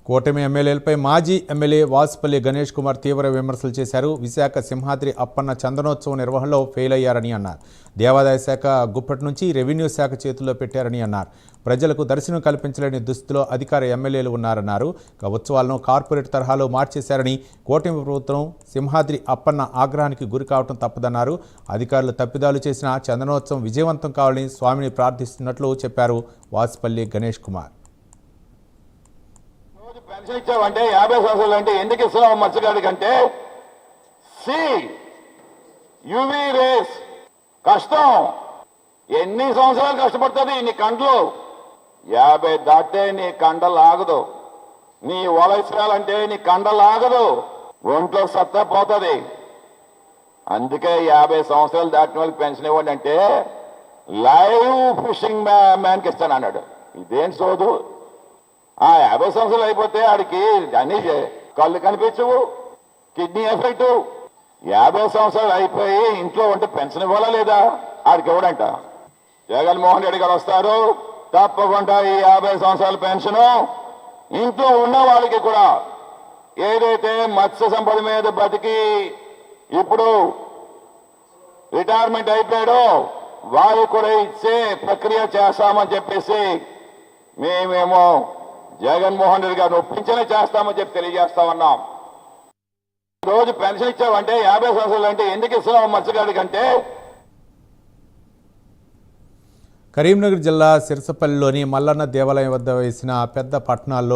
కూటమి ఎమ్మెల్యేలపై మాజీ ఎమ్మెల్యే వాసుపల్లి గణేష్ కుమార్ తీవ్ర విమర్శలు చేశారు. విశాఖ సింహాద్రి అప్పన్న చందనోత్సవం నిర్వహణలో ఫెయిల్ అయ్యారని అన్నారు. దేవాదాయ శాఖ గుప్పటి నుంచి రెవెన్యూ శాఖ చేతుల్లో పెట్టారని అన్నారు. ప్రజలకు దర్శనం కల్పించలేని దుస్థితిలో అధికార ఎమ్మెల్యేలు ఉన్నారన్నారు. ఉత్సవాలను కార్పొరేట్ తరహాలో మార్చేశారని, కూటమి ప్రభుత్వం సింహాద్రి అప్పన్న ఆగ్రహానికి గురి కావడం తప్పదన్నారు. అధికారులు తప్పిదాలు చేసిన చందనోత్సవం విజయవంతం కావాలని స్వామిని ప్రార్థిస్తున్నట్లు చెప్పారు వాసుపల్లి గణేష్ కుమార్. పెన్షన్ ఇచ్చావంటే 50 సంవత్సరాలు అంటే ఎందుకు ఇస్తున్నావు మత్స్యకారుడి కంటే యువి రేస్ కష్టం ఎన్ని సంవత్సరాలు కష్టపడుతుంది నీ కండలు 50 దాటే నీ కండలు ఆగదు. నీ వలసరాలంటే నీ కండలు ఆగదు, ఒంట్లో సత్తా పోతుంది. అందుకే 50 సంవత్సరాలు దాటిన వాళ్ళకి పెన్షన్ ఇవ్వండి అంటే లైవ్ ఫిషింగ్ మ్యాన్కి ఇస్తాను అన్నాడు. ఇదేం సోదు. 50 సంవత్సరాలు అయిపోతే ఆడికి అన్ని కళ్ళు కనిపించవు, కిడ్నీ ఎఫెక్ట్. 50 సంవత్సరాలు అయిపోయి ఇంట్లో ఉంటే పెన్షన్ ఇవ్వాలా లేదా? ఆడికి ఇవ్వడంట. జగన్మోహన్ రెడ్డి గారు వస్తారు, తప్పకుండా ఈ 50 సంవత్సరాల పెన్షన్ ఇంట్లో ఉన్న వాళ్ళకి కూడా ఏదైతే మత్స్య సంపద మీద బతికి ఇప్పుడు రిటైర్మెంట్ అయిపోయాడో వారికి కూడా ఇచ్చే ప్రక్రియ చేస్తామని చెప్పేసి మేమేమో జగన్మోహన్ రెడ్డి గారిని ఒప్పించనే చేస్తామని చెప్పి తెలియజేస్తా ఉన్నాం. రోజు పెన్షన్ ఇచ్చావంటే 50 సంవత్సరాలు అంటే ఎందుకు ఇస్తున్నావు మత్స్యకారుడి కంటే? కరీంనగర్ జిల్లా సిరసపల్లిలోని మల్లన్న దేవాలయం వద్ద వేసిన పెద్ద పట్టణాల్లో